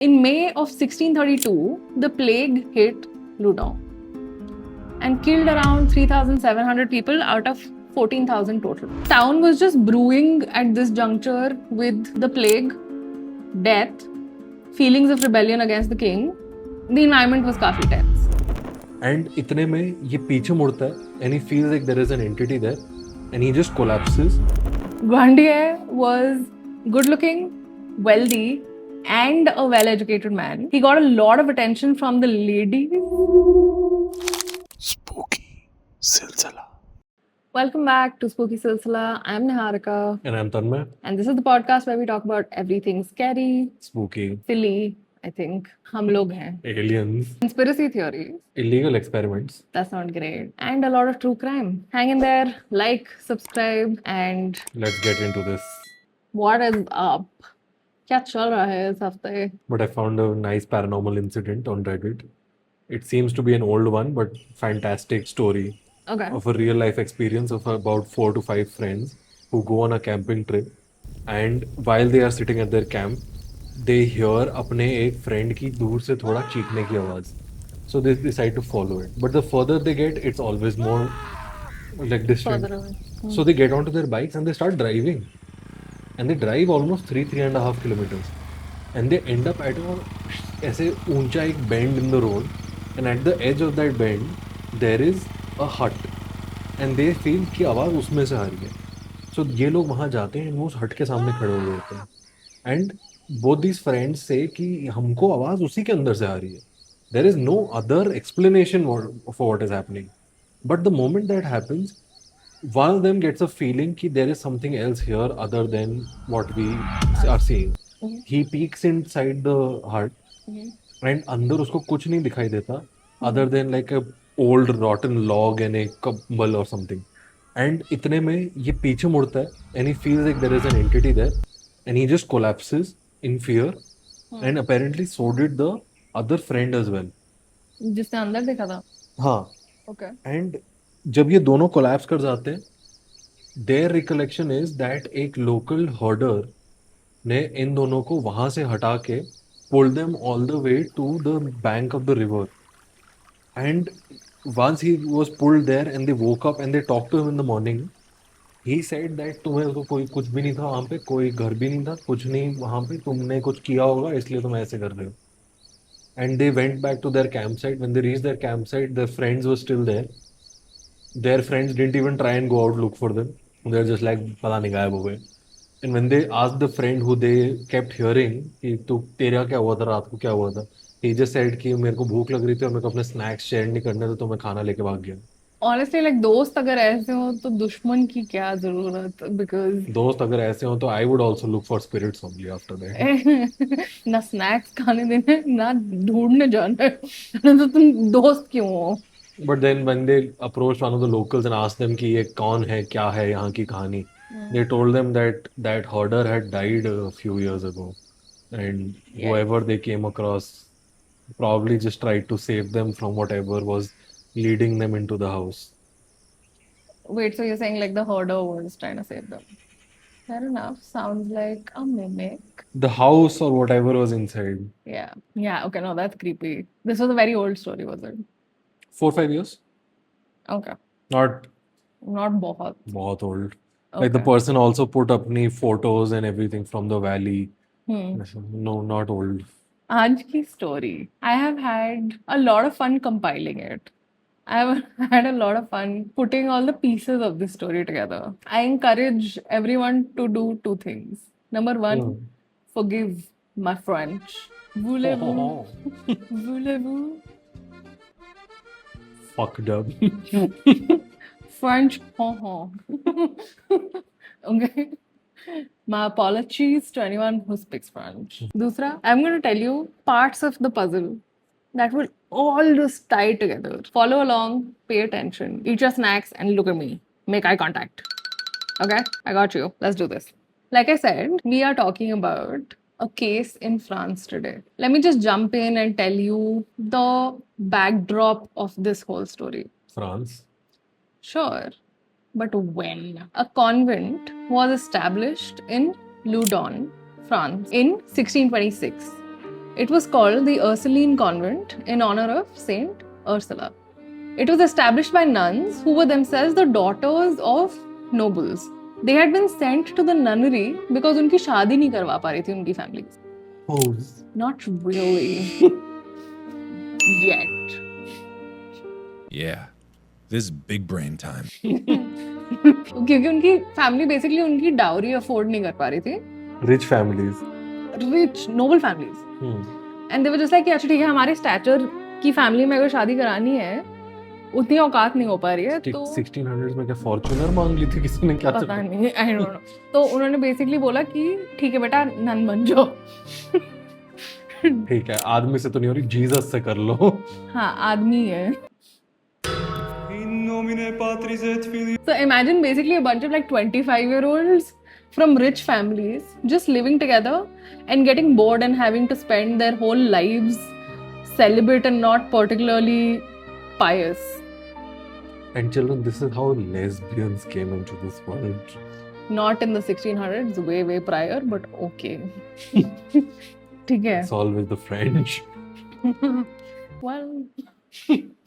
In May of 1632, the plague hit Loudun and killed around 3,700 people out of 14,000 total. Town was just brewing at this juncture with the plague, death, feelings of rebellion against the king. The environment was काफी tense. And इतने में ये पीछे मुड़ता है and he feels like there is an entity there and he just collapses. Grandier was good looking, wealthy, and a well educated man. He got a lot of attention from the ladies. Spooky Silsila. Welcome back to Spooky Silsila. I'm Niharika. And I'm Tanmay. And this is the podcast where we talk about everything scary, Spooky. silly, I think. हम लोग हैं. Aliens. Conspiracy theories. Illegal experiments. That's not great. And a lot of true crime. Hang in there, like, subscribe, and Let's get into this. what is up? क्या चल रहा है इस हफ्ते? But I found a nice paranormal incident on Reddit. It seems to be an old one, but fantastic story Okay. of a real life experience of about 4 to 5 friends who go on a camping trip. And while they are sitting at their camp, they hear अपने एक friend की दूर से थोड़ा चीखने की आवाज़. So they decide to follow it. But the further they get, it's always more like distant. Further away. So they get onto their bikes and they start driving. And they drive almost 3.5 kilometers. And they end up at a ऐसे ऊंचा एक bend in the road. And at the edge of that bend, there is a hut. And they feel कि आवाज़ उसमें से आ रही है. So ये लोग वहाँ जाते हैं वो उस हट के सामने खड़े हुए होते हैं. And both these friends say कि हमको आवाज़ उसी के अंदर से आ रही है. There is no other explanation for what is happening. But the moment that happens, one of them gets a feeling that there is something else here other than what we are seeing. He peeks inside the hut and अंदर उसको कुछ नहीं दिखाई देता other than like a old rotten log and a कंबल or something. And इतने में ये पीछे मुड़ता है and he feels like there is an entity there and he just collapses in fear and apparently so did the other friend as well. जिसने अंदर देखा था. हाँ. Okay. And जब ये दोनों कोलैप्स कर जाते हैं देयर रिकलेक्शन इज दैट एक लोकल हर्डर ने इन दोनों को वहां से हटा के pull them all the way to the bank of the river and once he was pulled there and they woke up and they talked to him in the morning he said that तुम्हें तो कोई कुछ भी नहीं था वहां पे कोई घर भी नहीं था कुछ नहीं वहां पे तुमने कुछ किया होगा इसलिए तुम ऐसे कर रहे हो and they went back to their campsite. When they reached their campsite, their friends were still there. Their friends didn't even try and go out look for them. They're just like, पता नहीं गायब हो गए. And when they asked the friend who they kept hearing कि तू तेरा क्या हुआ था रात को क्या हुआ था, he just said कि मेरे को भूख लग रही थी और मेरे को अपने snacks शेयर नहीं करने थे तो मैं खाना लेके भाग गया. Honestly, like दोस्त अगर ऐसे हो तो दुश्मन की क्या जरूरत? Because दोस्त अगर ऐसे हो तो I would also look for spirits only after that. ना स्नैक्स खाने देने ना ढूंढने जाना है. तो तुम दोस्त क्यों हो? But then when they approached one of the locals and asked them कि ये कौन है क्या है यहाँ की कहानी, they told them that that herder had died a few years ago, and whoever they came across probably just tried to save them from whatever was leading them into the house. Wait, so you're saying like the herder was trying to save them? Fair enough. Sounds like a mimic. The house or whatever was inside. Yeah. Yeah. Okay. No, that's creepy. This was a very old story, was it? 4-5 years, Okay. not Not बहुत. बहुत old. Like the Okay. person also put अपनी photos and everything from the valley. Hmm. No, not old. आज की story. I have had a lot of fun compiling it. I have had a lot of fun putting all the pieces of this story together. I encourage everyone to do two things. Number one, forgive my French. Voulez-vous? Voulez-vous? Fucked up. French. Okay. My apologies to anyone who speaks French. Dusra, I'm going to tell you parts of the puzzle that will all just tie together. Follow along, pay attention, eat your snacks, and look at me. Make eye contact. Okay? I got you. Let's do this. Like I said, we are talking about a case in France today. Let me just jump in and tell you the backdrop of this whole story. France. Sure. But when? A convent was established in Loudun, France in 1626. It was called the Ursuline Convent in honor of Saint Ursula. It was established by nuns who were themselves the daughters of nobles. They had been sent to the nunnery because उनकी शादी नहीं करवा पा रही थी उनकी families. Hoes. Not really. Yet. Yeah, this is big brain time. क्योंकि उनकी फैमिली बेसिकली उनकी डाउरी अफोर्ड नहीं कर पा रही थी. Rich families. Rich, noble families. And they were just like कि अच्छा ठीक है हमारे स्टैचर की फैमिली में अगर शादी करानी है उतनी औकात नहीं हो पा रही है तो 1600s में क्या फॉर्च्यूनर मांग ली थी किसी ने क्या पता नहीं आई डोंट नो. तो उन्होंने बेसिकली बोला कि ठीक है बेटा नन बन जाओ. ठीक है आदमी से तो नहीं हो रही जीसस से कर लो. हाँ आदमी है. In nomine Patris et Filii. So imagine basically a bunch of like 25-year-olds from rich families just living together and getting bored and having to spend their whole lives celibate and not particularly pious. And children, this is how lesbians came into this world. Not in the 1600s, way prior, but okay. ठीक है. It's always the French. Well,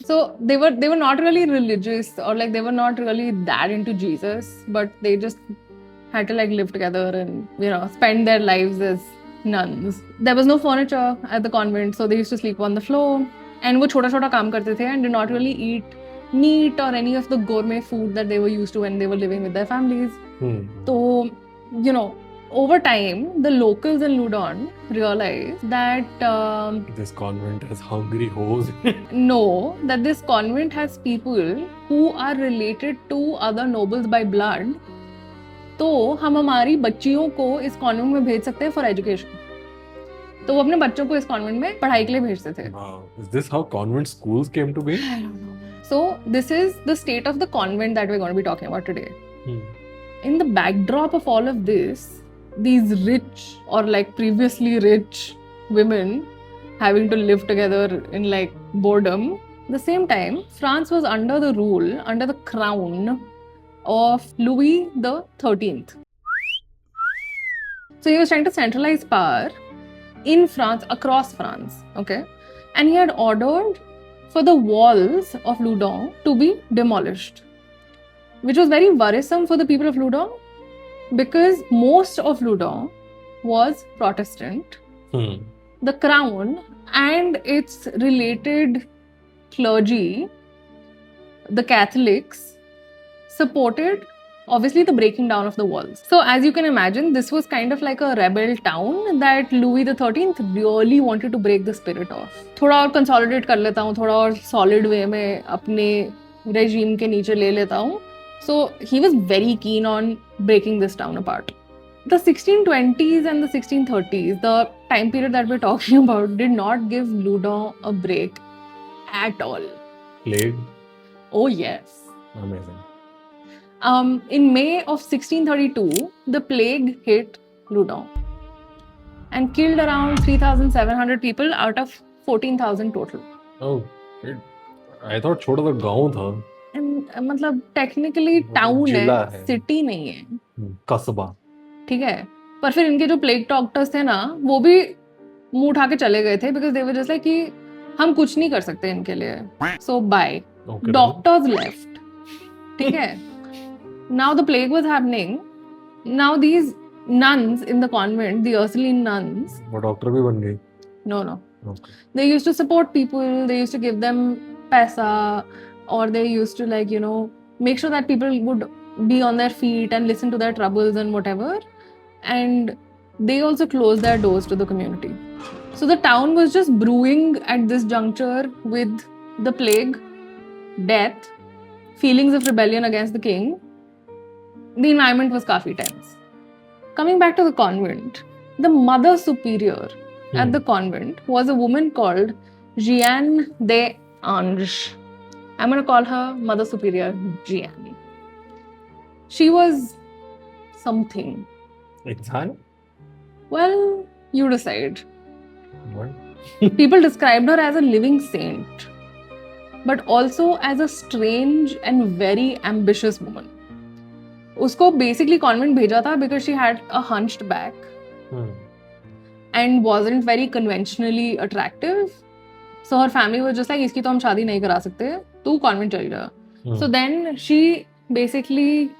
so they were not really religious or like they were not really that into Jesus, but they just had to like live together and spend their lives as nuns. There was no furniture at the convent, so they used to sleep on the floor. And वो छोटा छोटा काम करते थे and did not really eat meat or any of the gourmet food that they were used to when they were living with their families. So over time, the locals in Loudun realized that This convent has hungry hoes. that this convent has people who are related to other nobles by blood. तो हम हमारी बच्चियों को इस convent में भेज सकते हैं फॉर एजुकेशन. तो वो अपने बच्चों को इस कॉन्वेंट में पढ़ाई के लिए भेजते थे. Wow. Is this how convent schools came to be? I don't know. So this is the state of the convent that we're going to be talking about today. In the backdrop of all of this, these rich or like previously rich women having to live together in like boredom. At the same time, France was under the crown of Louis the 13th. So he was trying to centralize power in France, across France, okay? And he had ordered for the walls of Loudun to be demolished, which was very worrisome for the people of Loudun because most of Loudun was Protestant. The crown and its related clergy, the Catholics, supported obviously the breaking down of the walls. So as you can imagine, this was kind of like a rebel town that Louis the 13th really wanted to break the spirit of. थोड़ा और consolidate कर लेता हूँ, थोड़ा और solid way में अपने regime के नीचे ले लेता हूँ. So he was very keen on breaking this town apart. The 1620s and the 1630s, the time period that we're talking about, did not give Loudun a break at all. Plague? Oh yes. Amazing. In May of 1632, the plague hit Loudun and killed around 3,700 people out of 14,000 total. Oh, I thought छोटा सा गांव था. And मतलब technically town जिला है, city नहीं है. कस्बा. ठीक है. पर फिर इनके जो plague doctors थे ना, वो भी मुंह उठा के चले गए थे because they were just like कि हम कुछ नहीं कर सकते इनके लिए. So bye. Okay, Doctors left. ठीक है. Now the plague was happening. Now these nuns in the convent, the Ursuline nuns. वो डॉक्टर भी बन गई. No. Okay. They used to support people. They used to give them paisa, or they used to make sure that people would be on their feet and listen to their troubles and whatever. And they also closed their doors to the community. So the town was just brewing at this juncture with the plague, death, feelings of rebellion against the king. The environment was काफी tense. Coming back to the convent, the mother superior at the convent was a woman called Jeanne d'Ange. I'm going to call her Mother Superior Jeanne. She was something. इंसान? Well, you decide. What? People described her as a living saint, but also as a strange and very ambitious woman. उसको basically convent भेजा था because she had a hunched back. and wasn't very conventionally attractive. So her family was just like, इसकी तो हम शादी नहीं करा सकते, तू convent चली जा. So then she basically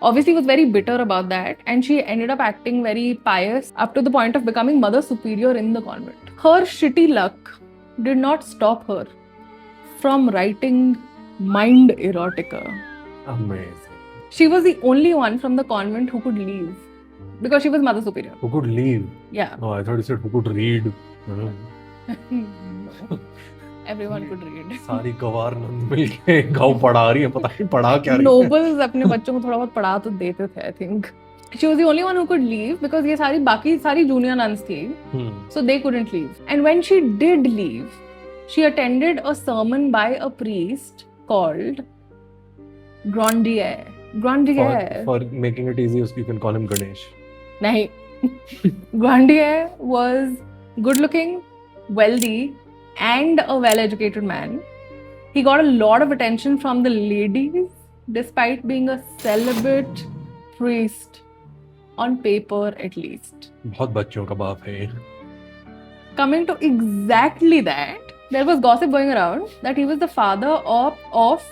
obviously was very bitter about that, and she ended up acting very pious up to the point of becoming mother superior in the convent. Her shitty luck did not stop her from writing mind erotica. Amazing. She was the only one from the convent who could leave because she was mother superior. Who could leave? Yeah. No, I thought you said who could read. No. Everyone could read. सारी गवार नंद मिलके गाँव पढ़ा रही है, पता नहीं पढ़ा क्या रही है. Nobles अपने बच्चों को थोड़ा बहुत पढ़ा तो देते थे, I think. She was the only one who could leave because ये सारी बाकी सारी junior nuns थी, so they couldn't leave. And when she did leave, she attended a sermon by a priest called Grandier. Grandier. For making it easy, you can call him Ganesh. नहीं. Grandier was good looking, wealthy, and a well-educated man. He got a lot of attention from the ladies despite being a celibate priest, on paper at least. बहुत बच्चों का बाप है. Coming to exactly that, there was gossip going around that he was the father of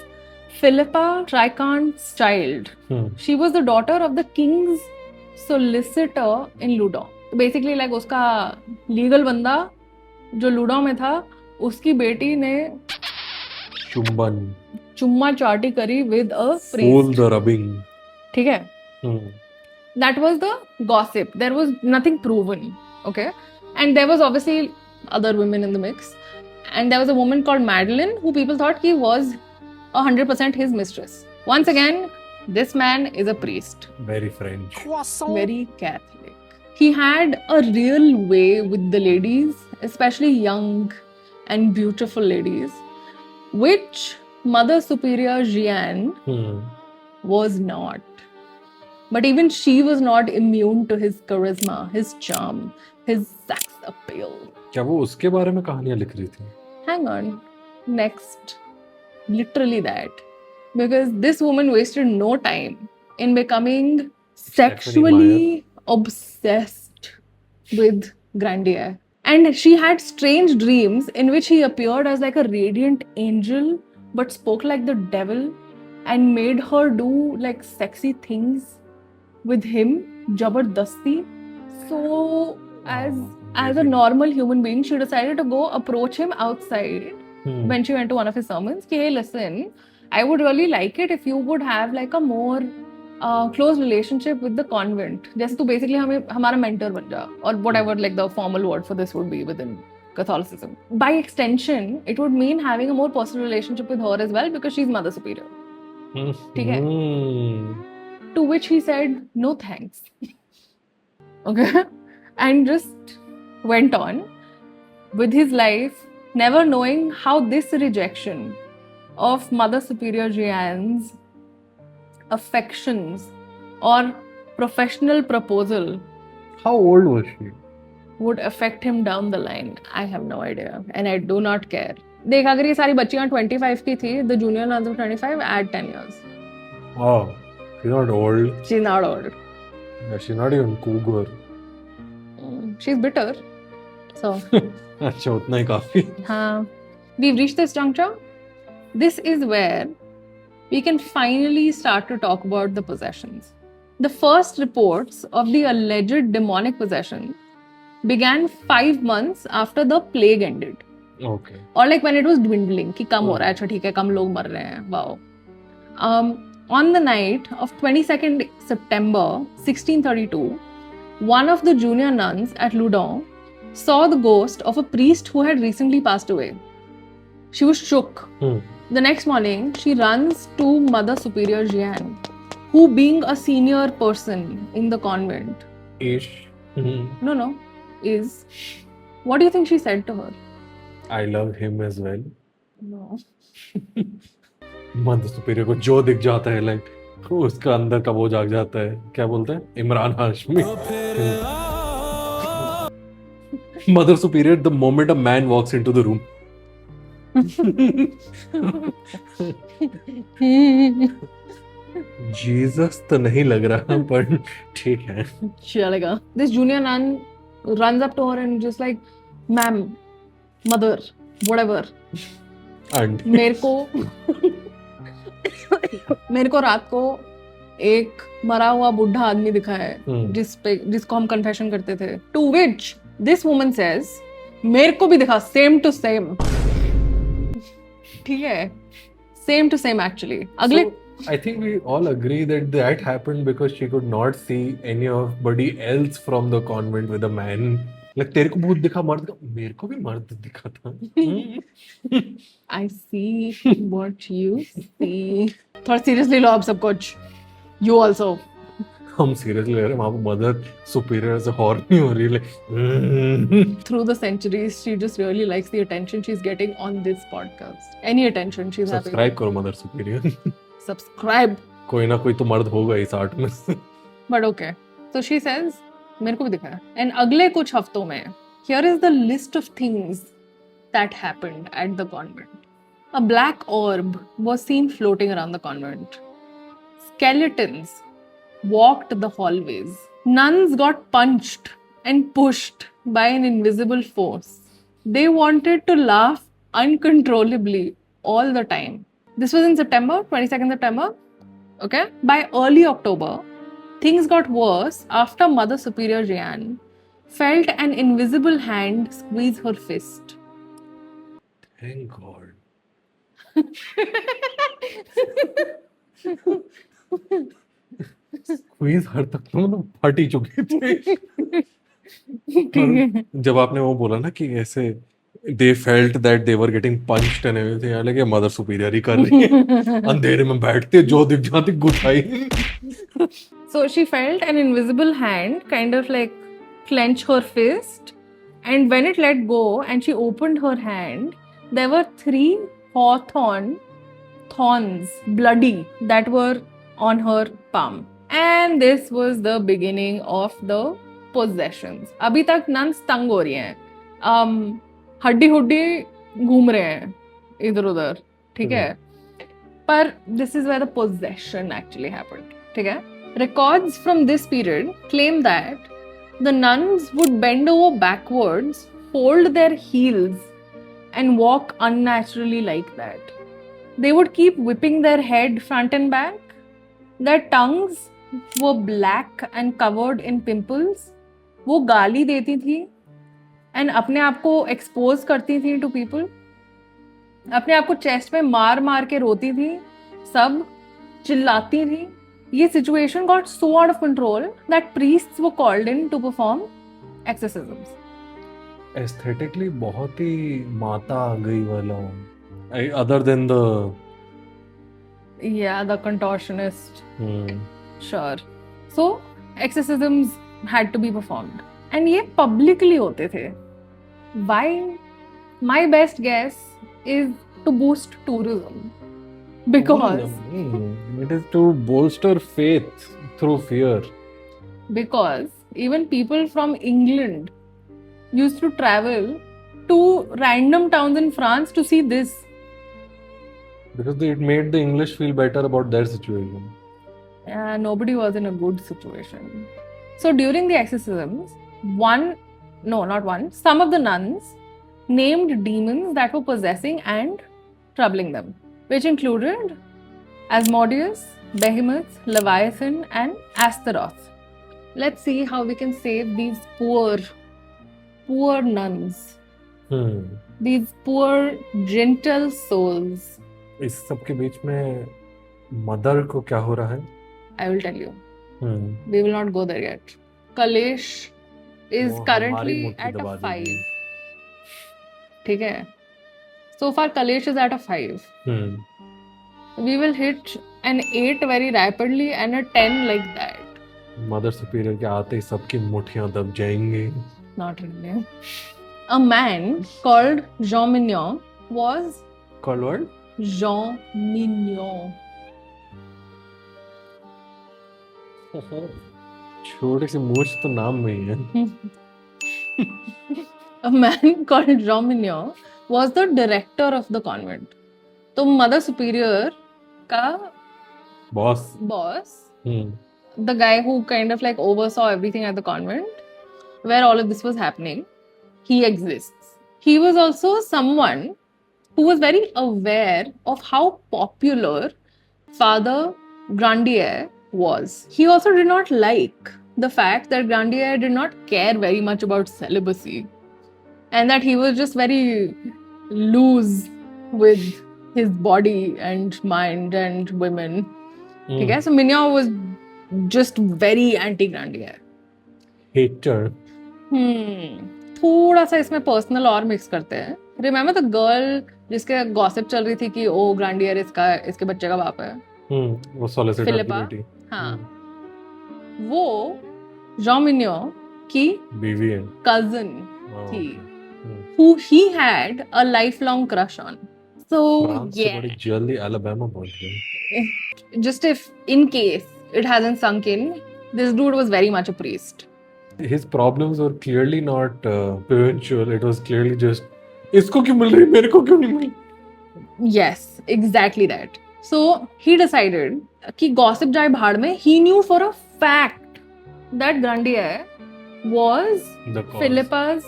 Philippa Tricant's child. She was the daughter of the king's solicitor in Loudun. Basically, like उसका legal बंदा जो ludo में था, उसकी बेटी ने चुम्मा चाटी करी with a priest. Full the rubbing. ठीक है? That was the gossip. There was nothing proven. Okay? And there was obviously other women in the mix. And there was a woman called Madeline who people thought he was 100% his mistress. Once again, this man is a priest. Very French. Very Catholic. He had a real way with the ladies, especially young and beautiful ladies, which Mother Superior Jeanne was not. But even she was not immune to his charisma, his charm, his sex appeal. क्या वो उसके बारे में कहानियां लिख रही थी? Hang on. Next. Literally that. Because this woman wasted no time in becoming sexually obsessed with Grandier. And she had strange dreams in which he appeared as like a radiant angel but spoke like the devil and made her do like sexy things with him, jabardasti. So as a normal human being, she decided to go approach him outside when she went to one of his sermons. Hey, listen, I would really like it if you would have like a more close relationship with the convent. जैसे तू basically हमारा mentor बन जा, or whatever like the formal word for this would be within Catholicism. By extension, it would mean having a more personal relationship with her as well because she's Mother Superior. ठीक है? To which he said, no thanks. Okay? And just went on with his life, never knowing how this rejection of Mother Superior Jeanne's affections or professional proposal. How old was she? Would affect him down the line. I have no idea. And I do not care. देख अगर ये सारी बच्चियां 25 की थी, the junior nuns of 25, add 10 years. Oh, she's not old. She's not old. Yeah, she's not even cougar. She's bitter. So. अच्छा उतना ही काफी. हाँ. We've reached this juncture. This is where we can finally start to talk about the possessions. The first reports of the alleged demonic possession began 5 months after the plague ended. Okay. Or like when it was dwindling, कि कम हो रहा है, अच्छा ठीक है, कम लोग मर रहे हैं. Wow. On the night of 22nd September 1632, one of the junior nuns at Loudun saw the ghost of a priest who had recently passed away. She was shook. The next morning, she runs to Mother Superior Jeanne, who being a senior person in the convent. Ish. No, is. What do you think she said to her? I love him as well. No. Madhya superior को जो दिख जाता है like उसका अंदर का वो जाग जाता है. क्या बोलते हैं? Imran Hashmi. Mother Superior, the moment a man walks into the room. Jesus तो नहीं लग रहा पर ठीक है. चलेगा. This junior nun runs up to her and just like, ma'am, mother, whatever. And मेरे को रात को एक मरा हुआ बुढ़ा आदमी दिखा है जिसको हम कन्फेशन करते थे. To which this woman says, मेरे को भी दिखा, same to same. ठीक है, same to same actually. अगले So, I think we all agree that happened because she could not see anybody else from the convent with a man. Like तेरे को भूत दिखा, मर्द का, मेरे को भी मर्द दिखा था. I see what you see. थोड़ा seriously लो आप सब कुछ. You also. हम सीरियसली ले रहे हैं, वहाँ पे मदर सुपीरियर से हॉर्नी हो रही है. Through the centuries, she just really likes the attention she's getting on this podcast. Any attention she's having. Subscribe करो मदर सुपीरियर. Subscribe. कोई ना कोई तो मर्द होगा इस आर्ट में. But okay. So she says, मेरे को भी दिखा है. And अगले कुछ हफ्तों में, here is the list of things that happened at the convent. A black orb was seen floating around the convent. Skeletons walked the hallways. Nuns got punched and pushed by an invisible force. They wanted to laugh uncontrollably all the time. This was in September, 22nd September. Okay? By early October, things got worse after Mother Superior Jeanne felt an invisible hand squeeze her fist. Thank God. Squeeze her तक तो मतलब फट ही चुकी थी. और जब आपने वो बोला ना कि ऐसे they felt that they were getting punched and everything, यार लगे मदर सुपीरियर ही कर रही है. अंधेरे में बैठते जो दिख जाती गुठाई. So she felt an invisible hand kind of like clench her fist, and when it let go and she opened her hand, there were 3 hawthorn thorns, bloody, that were on her palm. And this was the beginning of the possessions. अभी तक nuns तंग हो रही हैं. हड्डी hoodie घूम रहे हैं इधर उधर. ठीक है. पर this is where the possession actually happened. ठीक है. Records from this period claim that the nuns would bend over backwards, fold their heels, and walk unnaturally like that. They would keep whipping their head front and back. Their tongues were black and covered in pimples. वो गाली देती थी and अपने आप को expose करती थी to people. अपने आप को chest में मार मार के रोती थी. सब चिल्लाती थी. ये situation got so out of control that priests were called in to perform exorcisms. Aesthetically बहुत ही माता आ गई वाला. Other than the Yeah, the contortionist. Sure. So exorcisms had to be performed. And ये publicly होते थे. Why? My best guess is to boost tourism. Because it is to bolster faith through fear. Because even people from England used to travel to random towns in France to see this. Because it made the English feel better about their situation. Nobody was in a good situation. So during the exorcisms, some of the nuns named demons that were possessing and troubling them, which included Asmodeus, Behemoth, Leviathan, and Astaroth. Let's see how we can save these poor nuns. These poor, gentle souls. इस सब के बीच में mother को क्या हो रहा है? I will tell you. We will not go there yet. Kalesh is currently at a 5. ठीक है. So far Kalesh is at a 5. We will hit an 8 very rapidly and a 10 like that. Mother superior के आते ही सबकी मुट्ठियां दब जाएंगी. Not really. A man called Jean Mignon was... Called what? Jean Mignon. छोटी सी मूछ तो नाम में ही है. A man called Jean Mignon was the director of the convent. तो Mother Superior का boss, the guy who kind of like oversaw everything at the convent, where all of this was happening, he exists. He was also someone who was very aware of how popular Father Grandier was. He also did not like the fact that Grandier did not care very much about celibacy and that he was just very loose with his body and mind and women. ठीक है? So Mignon was just very anti-Grandier. Hater. थोड़ा सा इसमें personal और mix करते हैं. Remember the girl जिसके gossip चल रही थी कि ओ ग्रांडियर इसके बच्चे का बाप है. वो solicitor फिलिपा. की बेटी. हाँ. वो जॉन मिन्योन की बीवी है. cousin Oh, थी, okay. who he had a lifelong crush on. So France से yeah, बड़ी जल्दी Alabama पहुंच गई. just if in case it hasn't sunk in, this dude was very much a priest. His problems were clearly not spiritual. It was clearly just इसको क्यों मिल रही मेरे को क्यों नहीं मिल. Yes, exactly that. So he decided कि gossip जाए भाड़ में. He knew for a fact that Grandier was The cause. Philippa's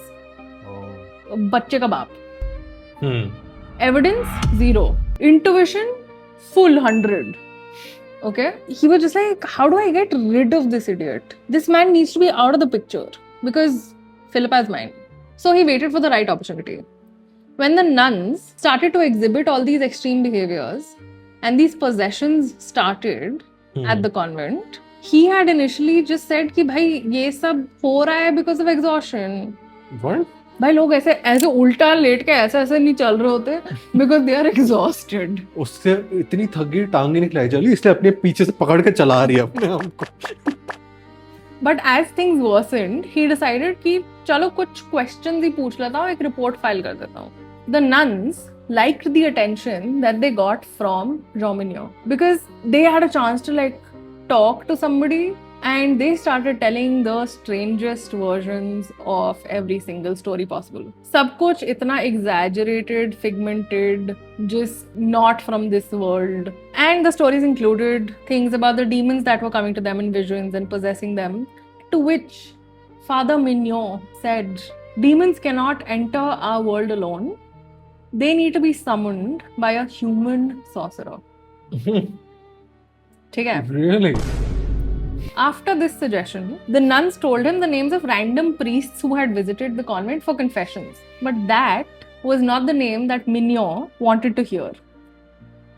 Oh. बच्चे का बाप. Evidence 0. Intuition full 100. Okay? He was just like, how do I get rid of this idiot? This man needs to be out of the picture because Philippa is mine. So he waited for the right opportunity. When the nuns started to exhibit all these extreme behaviors and these possessions started at the convent, he had initially just said कि भाई ये सब हो रहा है because of exhaustion. What? भाई लोग ऐसे उल्टा लेट के ऐसे नहीं चल रहे होते because they are exhausted. उससे इतनी थक गई टांगे नहीं खिलाई चली इसलिए अपने पीछे से पकड़ के चला रही है अपने आप को. But as things worsened, he decided कि चलो कुछ questions ही पूछ लेता हूँ, एक report file कर देता हूँ. The nuns liked the attention that they got from Jean Mignon because they had a chance to like talk to somebody and they started telling the strangest versions of every single story possible. सब कुछ इतना exaggerated, figmented, just not from this world. And the stories included things about the demons that were coming to them in visions and possessing them. To which Father Mignon said, demons cannot enter our world alone. They need to be summoned by a human sorcerer. ठीक है? Really? After this suggestion, the nuns told him the names of random priests who had visited the convent for confessions. But that was not the name that Mignon wanted to hear.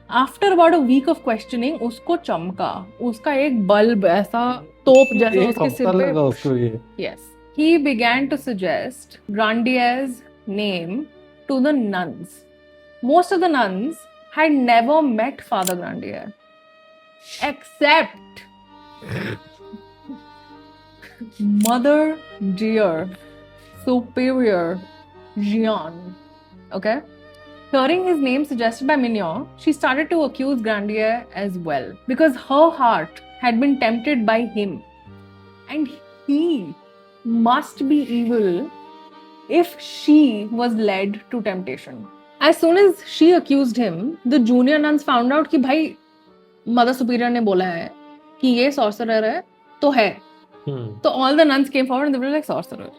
After about a week of questioning, उसको चमका. उसका एक bulb ऐसा तोप जैसा एक उसके सिर हफ्ता पे. लगा उसको ये. Yes. He began to suggest Grandier's name to the nuns. Most of the nuns had never met Father Grandier. Except Mother Dear Superior Jean. Okay? Hearing his name suggested by Mignon, she started to accuse Grandier as well because her heart had been tempted by him. And he must be evil if she was led to temptation. As soon as she accused him, the junior nuns found out कि भाई Mother Superior ने बोला है कि ये sorcerer है तो है. So all the nuns came forward and they were like sorcerer.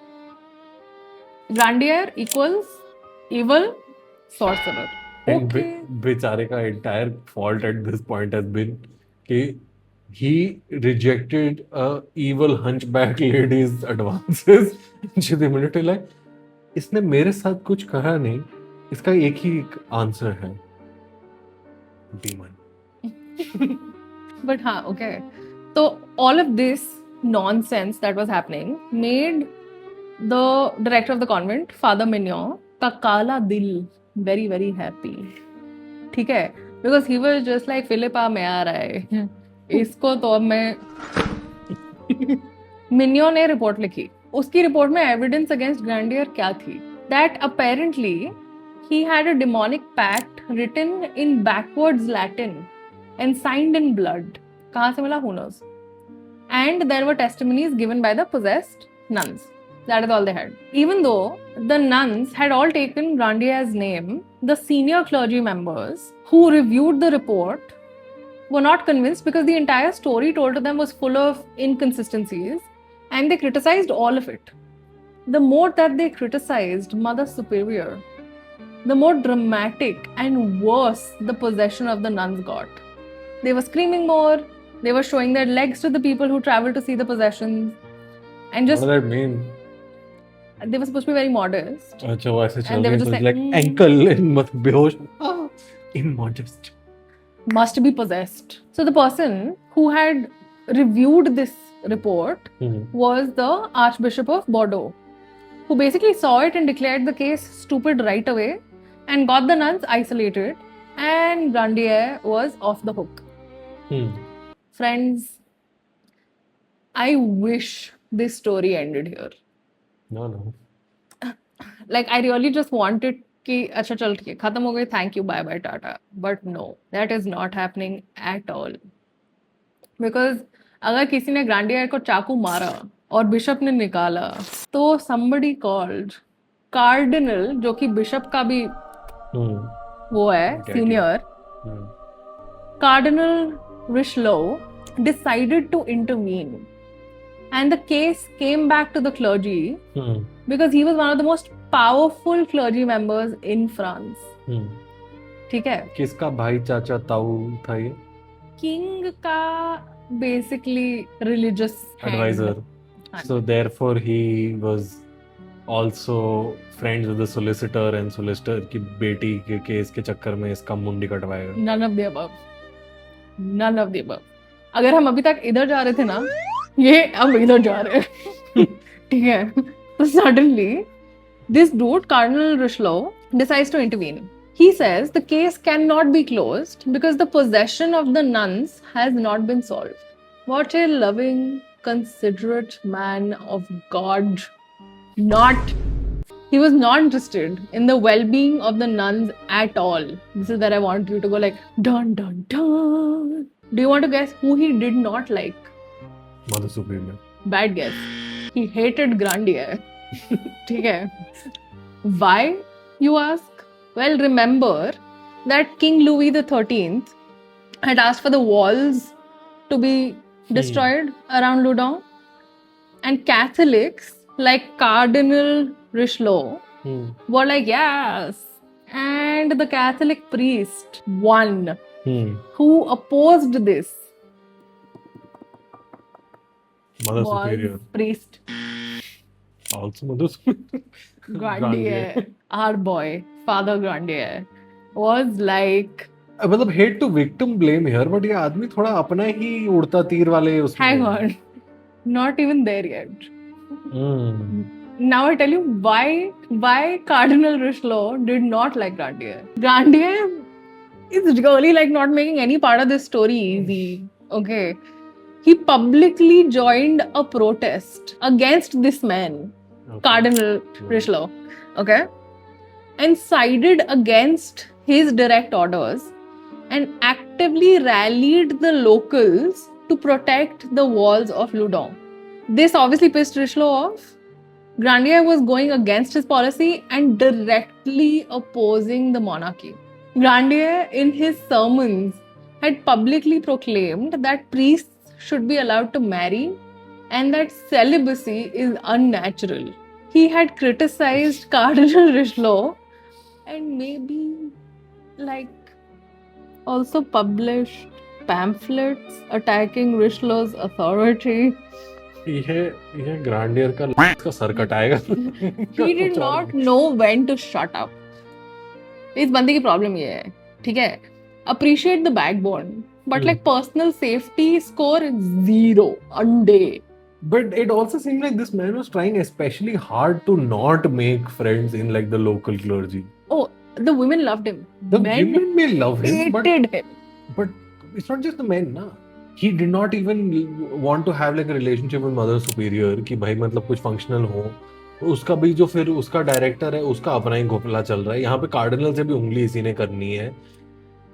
Grandier equals evil sorcerer. And Okay. बेचारे का entire fault at this point has been कि he rejected a evil hunchback lady's advances. She's immediately like, इसने मेरे साथ कुछ कहा नहीं, इसका एक ही आंसर है, demon. But हाँ, okay. So all of this nonsense that was happening made the director of the convent, Father Mignon, का काला दिल very very happy. ठीक है? Because he was just like Philippa में आ रहा है. इसको तो अब मैं Mignon ने रिपोर्ट लिखी. उसकी रिपोर्ट में एविडेंस अगेंस्ट ग्रैंडियर क्या थी? That apparently he had a demonic pact written in backwards Latin and signed in blood. कहाँ से मिला? Who knows? And there were testimonies given by the possessed nuns. That is all they had. Even though the nuns had all taken Grandier's name, the senior clergy members who reviewed the report were not convinced because the entire story told to them was full of inconsistencies and they criticized all of it. the more that they criticized Mother Superior, the more dramatic and worse the possession of the nuns got. They were screaming more, they were showing their legs to the people who traveled to see the possessions, and What just does that mean? they were supposed to be very modest. अच्छा वो ऐसे चल And they रही were है just तो like, like ankle and मत बेहोश immodest. Must be possessed. So the person who had reviewed this report was the Archbishop of Bordeaux, who basically saw it and declared the case stupid right away and got the nuns isolated, and Grandier was off the hook. Friends, I wish this story ended here. No. Like, I really just wanted कि अच्छा चल ठीक है खत्म हो गई, thank you, bye bye, tata. But no, that is not happening at all. Because अगर किसी ने ग्रांडियर को चाकू मारा और बिशप ने निकाला तो somebody called कार्डिनल, जो कि बिशप का भी वो है senior, Cardinal Richelieu decided to intervene, and the case came back to the clergy because he was one of the most powerful clergy members in France. ठीक है, किसका भाई चाचा ताऊ था ये? किंग का basically religious Advisor. hand. So therefore he was also friends with the solicitor, and solicitor की बेटी के केस के चक्कर में इसका मुंडी कटवाएगा. None of the above. None of the above. अगर हम अभी तक इधर जा रहे थे ना, ये अब इधर जा रहे हैं. ठीक है, तो suddenly this dude Cardinal Richelieu decides to intervene. He says the case cannot be closed because the possession of the nuns has not been solved. What a loving, considerate man of God. He was not interested in the well-being of the nuns at all. This is where I want you to go like, dun dun dun. Do you want to guess who he did not like? Mother Superior. Bad guess. He hated Grandier. ठीक है. Why, you ask? Well, remember that King Louis XIII had asked for the walls to be destroyed around Loudun, and Catholics like Cardinal Richelieu were like, yes. And the Catholic priest won, who opposed this Mother was Superior. priest Also Mother Superior. Grandier, our boy, Father Grandier, was like, मतलब hate to victim blame here, but ये आदमी थोड़ा अपना ही उड़ता तीर वाले उसमें. hang on, not even there yet. Now I tell you why Cardinal Richelieu did not like Grandier. Grandier is really like not making any part of this story easy. Okay. He publicly joined a protest against this man, Cardinal Richelieu. Okay. And sided against his direct orders and actively rallied the locals to protect the walls of Loudun. This obviously pissed Richelieu off. Grandier was going against his policy and directly opposing the monarchy. Grandier, in his sermons, had publicly proclaimed that priests should be allowed to marry and that celibacy is unnatural. He had criticized Cardinal Richelieu and maybe also published pamphlets attacking Richelieu's authority. ये ग्रांडियर का sir कटाएगा. He did not know when to shut up. इस बंदे की problem ये है, ठीक है? Appreciate the backbone, but like personal safety score 0 unday. But it also seemed like this man was trying especially hard to not make friends in like the local clergy. Oh, the women loved him. The Men women may love him, hated him. but it's not just the men, na. He did not even want to have like a relationship with Mother Superior कि भाई मतलब कुछ functional हो. उसका भी जो फिर उसका डायरेक्टर है उसका अपना ही घोपला चल रहा है. यहाँ पे कार्डिनल से भी उंगली इसी ने करनी है.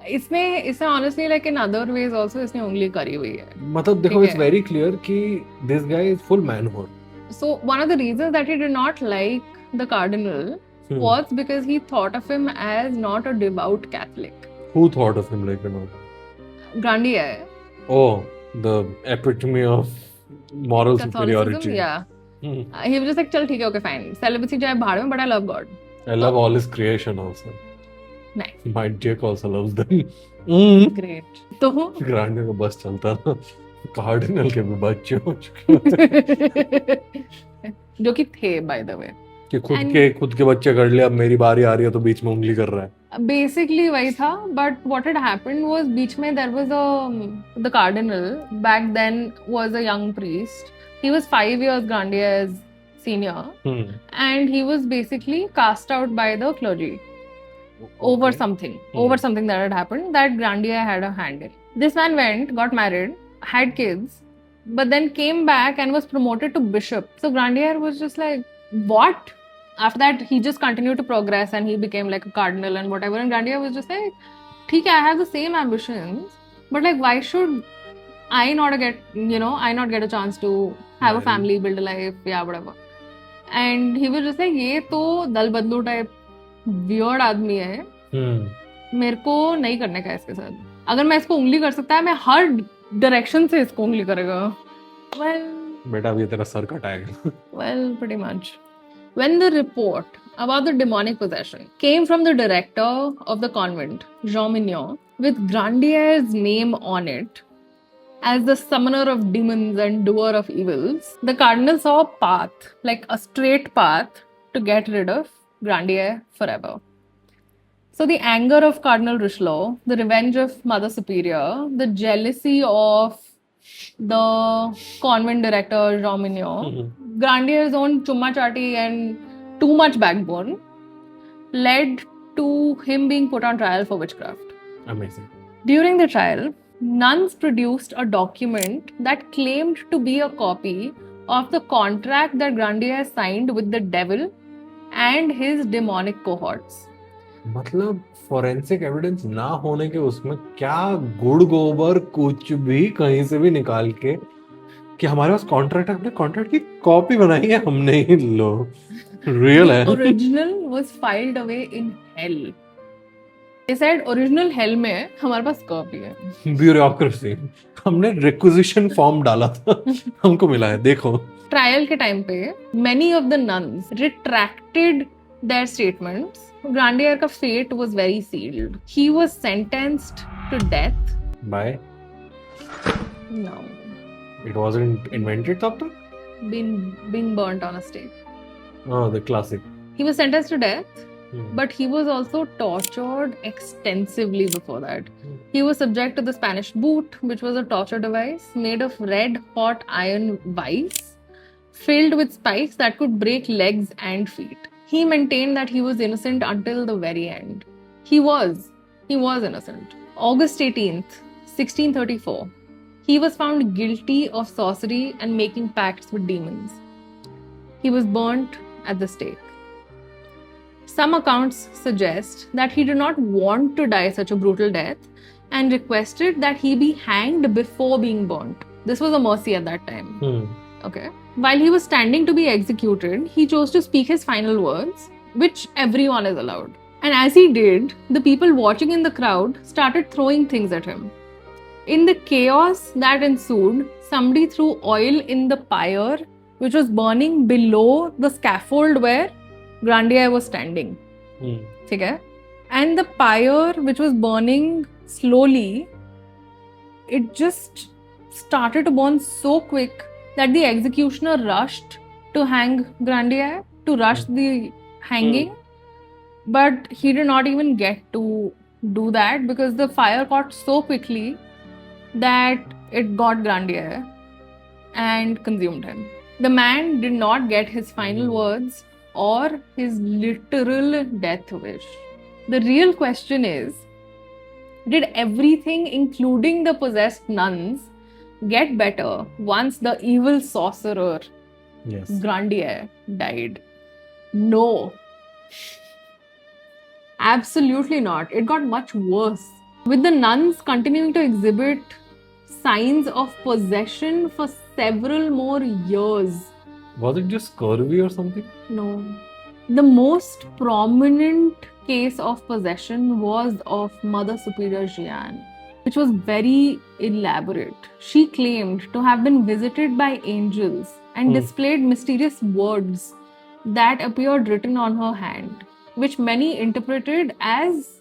इसने honestly like in other ways also इसने उंगली करी हुई है. मतलब देखो it's very clear कि this guy is full manhood. So one of the reasons that he did not like the cardinal was because he thought of him as not a devout Catholic. Who thought of him like that? Grandier. Oh, the epitome of moral superiority. Yeah. He was just like, चल ठीक है, okay, fine. Celibacy जाए भाड़ में, but I love God. I love all his creation also. Nice. My dick also loves them. Great. तो ग्रांडिया का बस चलता ना, कार्डिनल के भी बच्चे हो चुके जो कि थे, by the way. कि And- खुद के बच्चे कर लिया, अब मेरी बारी आ रही है तो बीच में उंगली कर रहा है. Basically वही था, but what had happened was बीच में there was the cardinal back then was a young priest. He was 5 years Grandia's senior, and he was basically cast out by the clergy over something that had happened that Grandia had a hand in. This man went, got married, had kids, but then came back and was promoted to bishop. So Grandier was just like, what? After that, he just continued to progress and he became like a cardinal and whatever. And Grandier was just like, "Okay, I have the same ambitions, but like, why should I not get a chance to have a Marry. family, build a life, yeah, whatever." And he was just like, ये तो दल बदलू type weird आदमी है, मेरे को नहीं करने का इसके साथ. अगर मैं इसको उंगली कर सकता है, मैं हर डायरेक्शन से इसको उंगली करेगा. Well, बेटा अब ये तेरा sir कटाएगा. well, pretty much. When the report about the demonic possession came from the director of the convent, Jean Mignon, with Grandier's name on it as the summoner of demons and doer of evils, the cardinal saw a path, like a straight path, to get rid of Grandier forever. So the anger of Cardinal Richelieu, the revenge of Mother Superior, the jealousy of the convent director Jean Mignon, Grandier's own chumma chati and too much backbone led to him being put on trial for witchcraft. Amazing. During the trial, nuns produced a document that claimed to be a copy of the contract that Grandier signed with the devil and his demonic cohorts. मतलब forensic evidence ना होने के उसमें क्या गुड़ गोबर कुछ भी कहीं से भी निकाल के कि हमारे पास कॉन्ट्रैक्ट है, अपने कॉन्ट्रैक्ट की कॉपी बनाई है हमने ही. लो रियल है. The original was filed away in hell. They said original hell में हमारे पास कॉपी है. ब्यूरोक्रेसी. हमने रिक्विजिशन फॉर्म डाला था, हमको मिला है, देखो. ट्रायल के टाइम पे many of the nuns retracted their statements. Grandier का fate was very sealed. He was sentenced to death. By No, it wasn't invented तब तक. being burnt on a stake. Oh, the classic. He was sentenced to death, but he was also tortured extensively before that. He was subject to the Spanish boot, which was a torture device made of red hot iron vise filled with spikes that could break legs and feet. He maintained that he was innocent until the very end. He was innocent. August 18th, 1634, he was found guilty of sorcery and making pacts with demons. He was burnt at the stake. Some accounts suggest that he did not want to die such a brutal death and requested that he be hanged before being burnt. This was a mercy at that time. Okay. While he was standing to be executed, he chose to speak his final words, which everyone is allowed. And as he did, the people watching in the crowd started throwing things at him. In the chaos that ensued, somebody threw oil in the pyre which was burning below the scaffold where Grandier was standing. Okay? And the pyre which was burning slowly, it just started to burn so quick that the executioner rushed to hang Grandier, to rush the hanging. But he did not even get to do that because the fire caught so quickly that it got Grandier and consumed him. The man did not get his final words or his literal death wish. The real question is, did everything, including the possessed nuns, get better once the evil sorcerer Yes. Grandier died? No. Absolutely not. It got much worse. With the nuns continuing to exhibit signs of possession for several more years. Was it just scurvy or something? No. The most prominent case of possession was of Mother Superior Jeanne, which was very elaborate. She claimed to have been visited by angels and displayed mysterious words that appeared written on her hand, which many interpreted as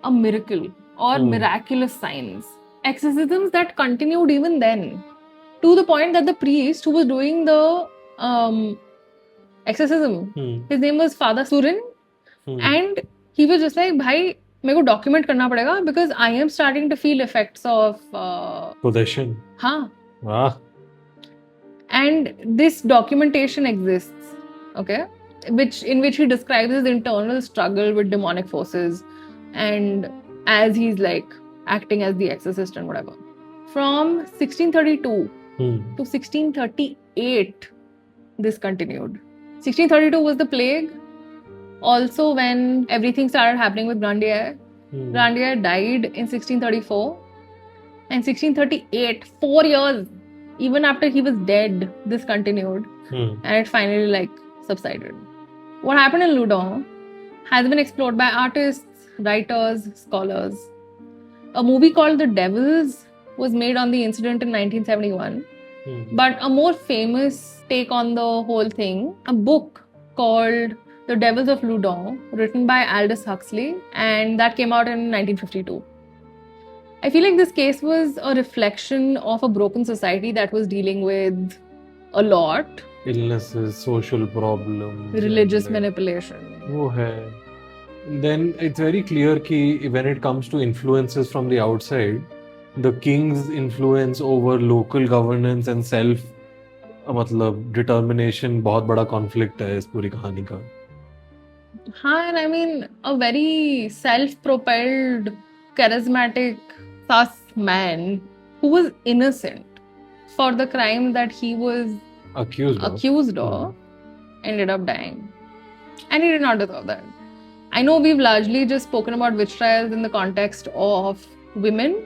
a miracle or miraculous signs. Exorcisms that continued even then, to the point that the priest who was doing the exorcism, his name was Father Surin, and he was just like, भाई मेरे को document करना पड़ेगा because I am starting to feel effects of Possession. हाँ. Ah. And this documentation exists, okay, in which he describes his internal struggle with demonic forces, and as he's like acting as the exorcist and whatever. From 1632 to 1638, this continued. 1632 was the plague. Also, when everything started happening with Grandier, Grandier died in 1634. And 1638, 4 years, even after he was dead, this continued. And it finally like subsided. What happened in Loudun has been explored by artists, writers, scholars. A movie called The Devils was made on the incident in 1971. But a more famous take on the whole thing, a book called The Devils of Loudun, written by Aldous Huxley, and that came out in 1952. I feel like this case was a reflection of a broken society that was dealing with a lot. Illnesses, social problems, Religious and, manipulation. वो है. Then it's very clear कि when it comes to influences from the outside, the king's influence over local governance and self मतलब determination बहुत बड़ा conflict है इस पूरी कहानी का. हाँ, and I mean, a very self-propelled, charismatic, sus man who was innocent for the crime that he was accused of ended up dying. And he did not deserve that. I know we've largely just spoken about witch trials in the context of women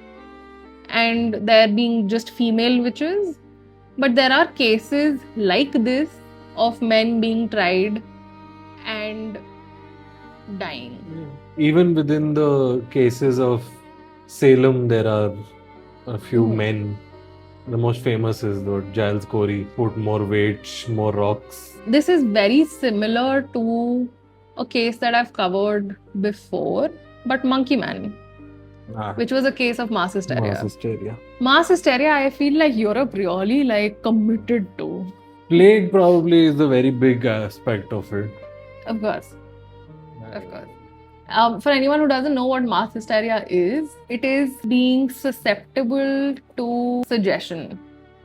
and there being just female witches, but there are cases like this of men being tried and dying. Even within the cases of Salem, there are a few men. The most famous is the Giles Corey, put more weight, more rocks. This is very similar to a case that I've covered before, but Monkey Man, which was a case of mass hysteria. Mass hysteria. Mass hysteria, I feel like Europe really like committed to. Plague probably is a very big aspect of it. Of course. Of course. For anyone who doesn't know what mass hysteria is, it is being susceptible to suggestion,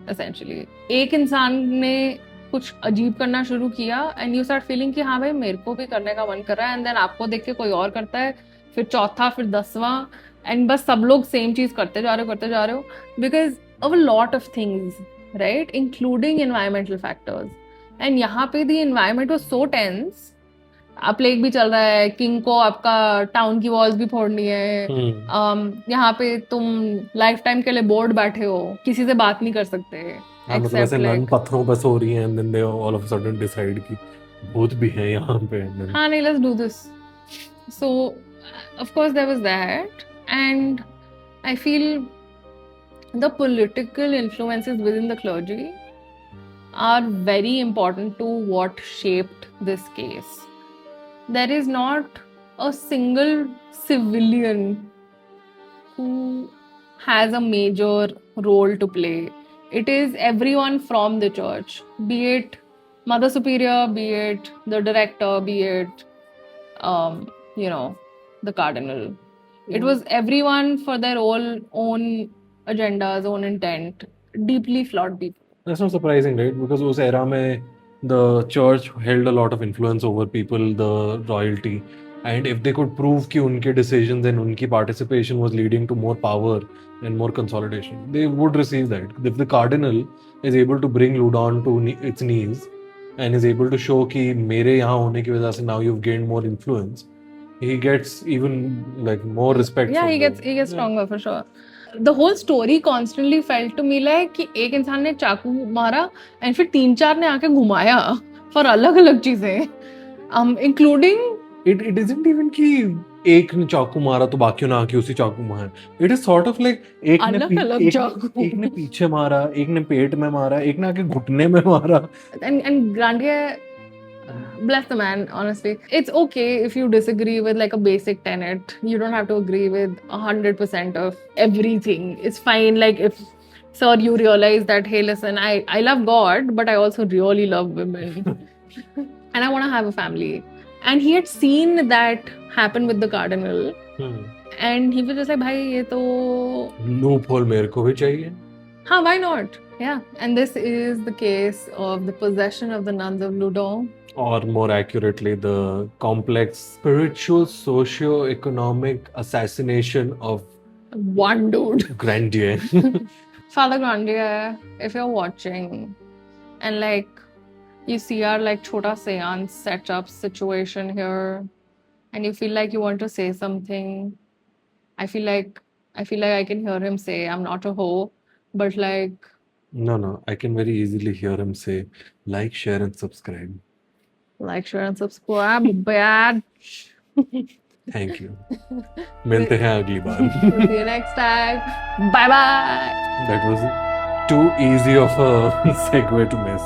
essentially. एक इंसान ने कुछ अजीब करना शुरू किया and you start feeling कि हाँ भाई मेरे को भी करने का मन कर रहा है, and then आपको देख के कोई और करता है, फिर चौथा, फिर 10वां, and बस सब लोग सेम चीज करते जा रहे हो because of a lot of things, right, including environmental factors. And यहाँ पे the environment was so tense. Plague भी चल रहा है, किंग को आपका टाउन की वॉल्स भी फोड़नी है, यहाँ पे तुम लाइफ टाइम के लिए बोर्ड बैठे हो, किसी से बात नहीं कर सकते, except like पत्थरों पर सो रही हैं, and then they all of a sudden decide कि भूत भी है यहाँ पे. हाँ नहीं, let's do this. So of course there was that, and I feel the political influences within the clergy are very important to what shaped this case. There is not a single civilian who has a major role to play. It is everyone from the church, be it Mother Superior, be it the director, be it, the cardinal. It was everyone for their own agendas, own intent, deeply flawed people. That's not surprising, right? Because उस era में the church held a lot of influence over people, the royalty, and if they could prove कि उनके decisions and उनकी participation was leading to more power and more consolidation, they would receive that. If the cardinal is able to bring Loudun to its knees and is able to show कि मेरे यहाँ होने की वजह से now you've gained more influence, he gets even like more respect. Yeah, he gets stronger for sure. The whole story constantly felt to me like कि एक इंसान ने चाकू मारा and फिर 3-4 ने आके घुमाया for अलग अलग चीजें, including it isn't even कि एक ने चाकू मारा तो बाकियों ने आके उसी चाकू मारा. It is sort of like अलग-अलग चाकू. एक ने पीछे मारा, एक ने पेट में मारा, एक ने आके घुटने में मारा. And Grandia, bless the man, honestly. It's okay if you disagree with like a basic tenet. You don't have to agree with 100% of everything. It's fine. Like if, sir, you realize that, hey, listen, I love God, but I also really love women. And I want to have a family. And he had seen that happen with the cardinal. And he was just like, bhai, ye to... Loophole मेरे को भी चाहिए. Huh, why not? Yeah. And this is the case of the possession of the nuns of Loudun. Or more accurately, the complex spiritual, socio-economic assassination of One dude. Grandier. Father Grandier, if you're watching and like you see our like chota seance setup situation here and you feel like you want to say something, I feel like I can hear him say, I'm not a hoe, but like No, I can very easily hear him say, like, share and subscribe. like, share and subscribe, bitch. Thank you. मिलते हैं अगली बार. See you next time. Bye bye. That was too easy of a segue to miss.